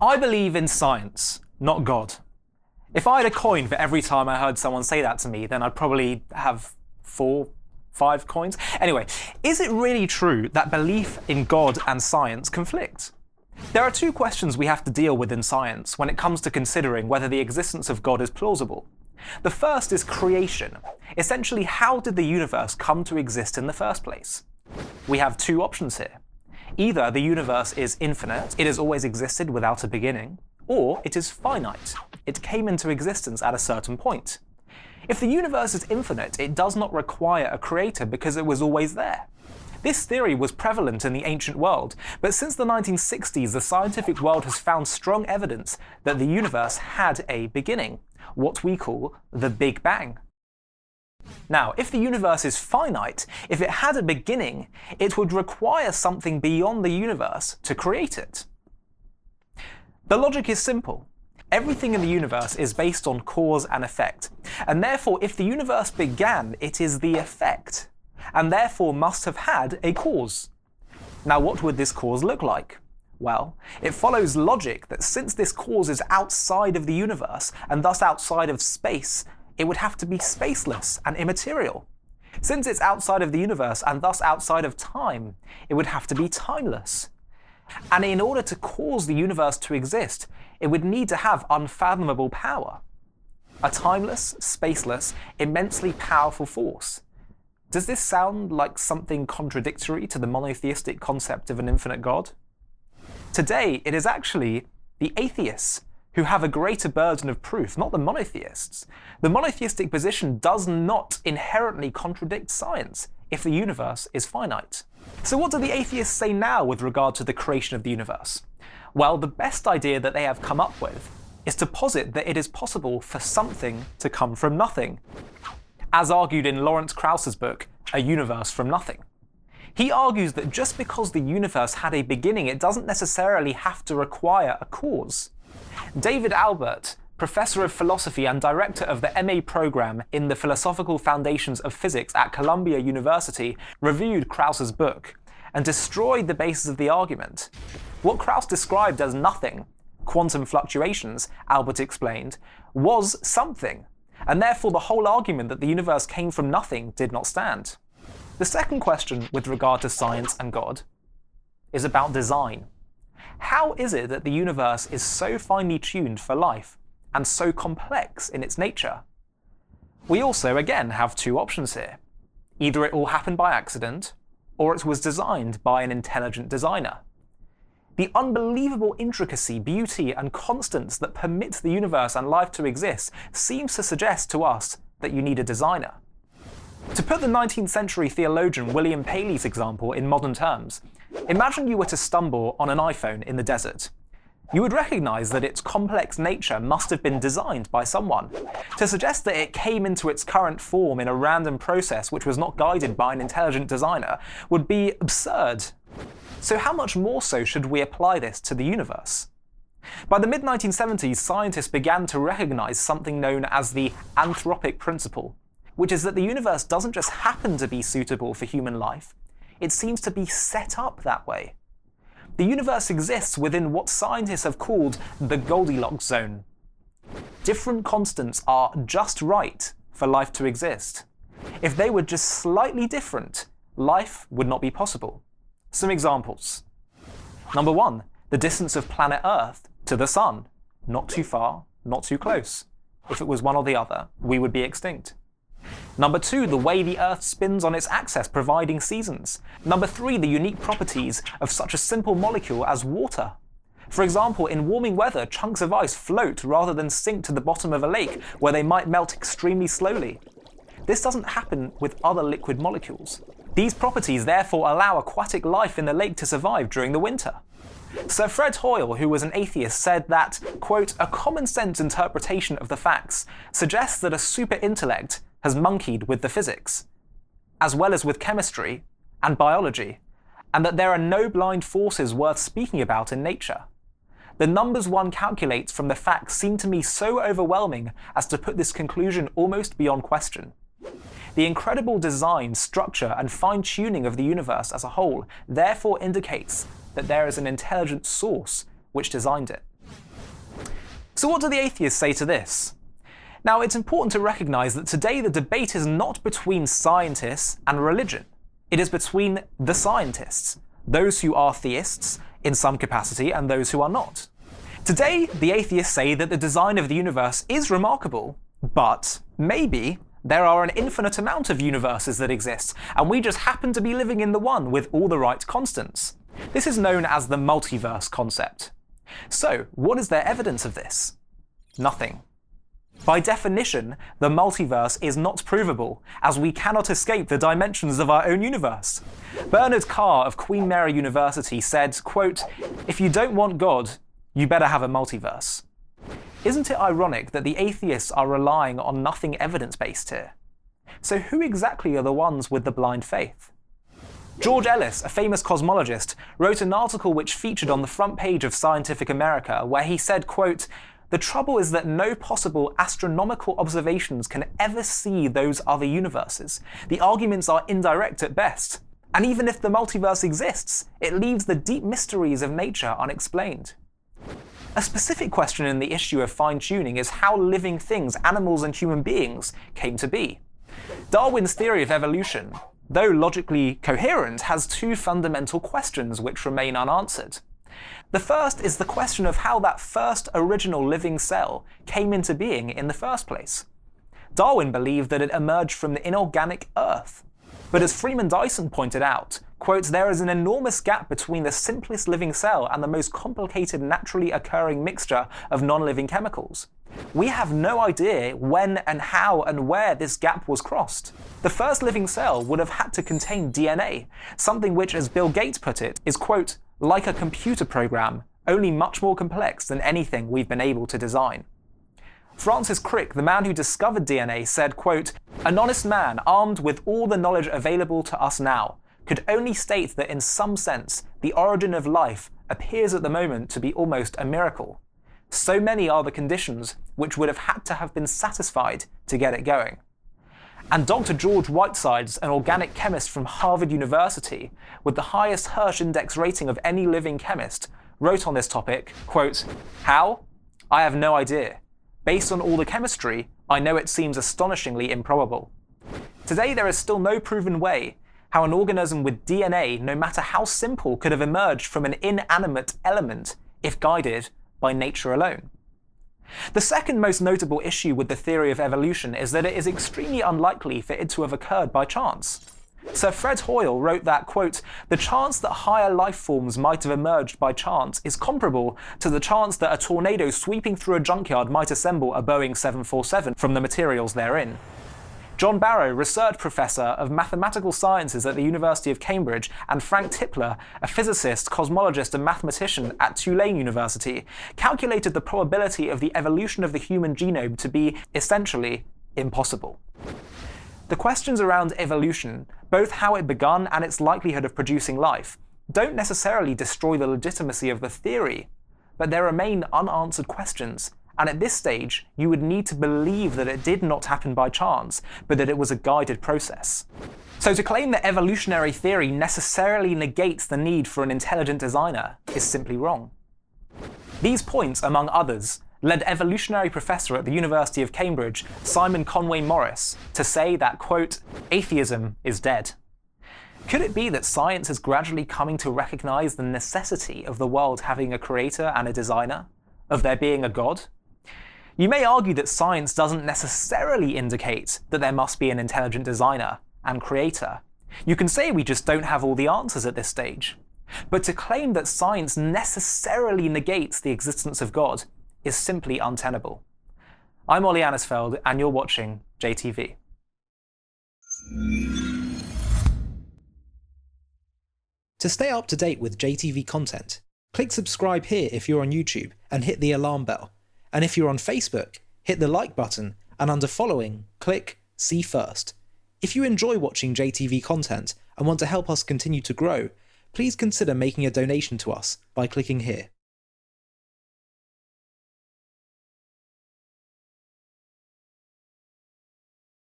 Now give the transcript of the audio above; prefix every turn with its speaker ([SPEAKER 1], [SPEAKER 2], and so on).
[SPEAKER 1] I believe in science, not God. If I had a coin for every time I heard someone say that to me, then I'd probably have 4, 5 coins. Anyway, is it really true that belief in God and science conflict? There are 2 questions we have to deal with in science when it comes to considering whether the existence of God is plausible. The first is creation. Essentially, how did the universe come to exist in the first place? We have 2 options here. Either the universe is infinite, it has always existed without a beginning, or it is finite, it came into existence at a certain point. If the universe is infinite, it does not require a creator because it was always there. This theory was prevalent in the ancient world, but since the 1960s, the scientific world has found strong evidence that the universe had a beginning, what we call the Big Bang. Now, if the universe is finite, if it had a beginning, it would require something beyond the universe to create it. The logic is simple. Everything in the universe is based on cause and effect, and therefore if the universe began, it is the effect, and therefore must have had a cause. Now, what would this cause look like? Well, it follows logic that since this cause is outside of the universe, and thus outside of space, it would have to be spaceless and immaterial. Since it's outside of the universe and thus outside of time, it would have to be timeless. And in order to cause the universe to exist, it would need to have unfathomable power. A timeless, spaceless, immensely powerful force. Does this sound like something contradictory to the monotheistic concept of an infinite God? Today, it is actually the atheists who have a greater burden of proof, not the monotheists. The monotheistic position does not inherently contradict science if the universe is finite. So what do the atheists say now with regard to the creation of the universe? Well, the best idea that they have come up with is to posit that it is possible for something to come from nothing, as argued in Lawrence Krauss's book, A Universe from Nothing. He argues that just because the universe had a beginning, it doesn't necessarily have to require a cause. David Albert, professor of philosophy and director of the MA program in the Philosophical Foundations of Physics at Columbia University, reviewed Krauss's book and destroyed the basis of the argument. What Krauss described as nothing, quantum fluctuations, Albert explained, was something, and therefore the whole argument that the universe came from nothing did not stand. The second question with regard to science and God is about design. How is it that the universe is so finely tuned for life and so complex in its nature? We also, again, have 2 options here. Either it all happened by accident, or it was designed by an intelligent designer. The unbelievable intricacy, beauty, and constants that permit the universe and life to exist seems to suggest to us that you need a designer. To put the 19th century theologian William Paley's example in modern terms, imagine you were to stumble on an iPhone in the desert. You would recognize that its complex nature must have been designed by someone. To suggest that it came into its current form in a random process which was not guided by an intelligent designer would be absurd. So how much more so should we apply this to the universe? By the mid-1970s, scientists began to recognize something known as the anthropic principle, which is that the universe doesn't just happen to be suitable for human life, it seems to be set up that way. The universe exists within what scientists have called the Goldilocks zone. Different constants are just right for life to exist. If they were just slightly different, life would not be possible. Some examples. Number 1, the distance of planet Earth to the Sun. Not too far, not too close. If it was one or the other, we would be extinct. Number 2, the way the Earth spins on its axis, providing seasons. Number 3, the unique properties of such a simple molecule as water. For example, in warming weather, chunks of ice float rather than sink to the bottom of a lake, where they might melt extremely slowly. This doesn't happen with other liquid molecules. These properties therefore allow aquatic life in the lake to survive during the winter. Sir Fred Hoyle, who was an atheist, said that, quote, "a common-sense interpretation of the facts suggests that a super-intellect has monkeyed with the physics, as well as with chemistry and biology, and that there are no blind forces worth speaking about in nature. The numbers one calculates from the facts seem to me so overwhelming as to put this conclusion almost beyond question. The incredible design, structure, and fine-tuning of the universe as a whole therefore indicates that there is an intelligent source which designed it." So what do the atheists say to this? Now, it's important to recognise that today the debate is not between scientists and religion. It is between the scientists, those who are theists in some capacity and those who are not. Today, the atheists say that the design of the universe is remarkable, but maybe there are an infinite amount of universes that exist, and we just happen to be living in the one with all the right constants. This is known as the multiverse concept. So, what is their evidence of this? Nothing. By definition, the multiverse is not provable, as we cannot escape the dimensions of our own universe. Bernard Carr of Queen Mary University said, quote, "If you don't want God, you better have a multiverse." Isn't it ironic that the atheists are relying on nothing evidence-based here? So who exactly are the ones with the blind faith? George Ellis, a famous cosmologist, wrote an article which featured on the front page of Scientific America, where he said, quote, "The trouble is that no possible astronomical observations can ever see those other universes. The arguments are indirect at best. And even if the multiverse exists, it leaves the deep mysteries of nature unexplained." A specific question in the issue of fine-tuning is how living things, animals and human beings, came to be. Darwin's theory of evolution, though logically coherent, has two fundamental questions which remain unanswered. The first is the question of how that first original living cell came into being in the first place. Darwin believed that it emerged from the inorganic earth. But as Freeman Dyson pointed out, quote, "There is an enormous gap between the simplest living cell and the most complicated naturally occurring mixture of non-living chemicals. We have no idea when and how and where this gap was crossed. The first living cell would have had to contain DNA, something which, as Bill Gates put it, is, quote, like a computer program, only much more complex than anything we've been able to design." Francis Crick, the man who discovered DNA, said, quote, "An honest man, armed with all the knowledge available to us now, could only state that in some sense, the origin of life appears at the moment to be almost a miracle. So many are the conditions which would have had to have been satisfied to get it going." And Dr. George Whitesides, an organic chemist from Harvard University, with the highest Hirsch index rating of any living chemist, wrote on this topic, quote, "How? I have no idea. Based on all the chemistry, I know it seems astonishingly improbable. Today there is still no proven way how an organism with DNA, no matter how simple, could have emerged from an inanimate element if guided by nature alone." The second most notable issue with the theory of evolution is that it is extremely unlikely for it to have occurred by chance. Sir Fred Hoyle wrote that, quote, "The chance that higher life forms might have emerged by chance is comparable to the chance that a tornado sweeping through a junkyard might assemble a Boeing 747 from the materials therein." John Barrow, research professor of mathematical sciences at the University of Cambridge, and Frank Tipler, a physicist, cosmologist and mathematician at Tulane University, calculated the probability of the evolution of the human genome to be essentially impossible. The questions around evolution, both how it begun and its likelihood of producing life, don't necessarily destroy the legitimacy of the theory, but there remain unanswered questions, and at this stage, you would need to believe that it did not happen by chance, but that it was a guided process. So to claim that evolutionary theory necessarily negates the need for an intelligent designer is simply wrong. These points, among others, led evolutionary professor at the University of Cambridge, Simon Conway Morris, to say that, quote, "Atheism is dead." Could it be that science is gradually coming to recognize the necessity of the world having a creator and a designer, of there being a God? You may argue that science doesn't necessarily indicate that there must be an intelligent designer and creator. You can say we just don't have all the answers at this stage. But to claim that science necessarily negates the existence of God is simply untenable. I'm Ollie Annisfeld, and you're watching JTV. To stay up to date with JTV content, click subscribe here if you're on YouTube and hit the alarm bell. And if you're on Facebook, hit the like button, and under following, click see first. If you enjoy watching JTV content and want to help us continue to grow, please consider making a donation to us by clicking here.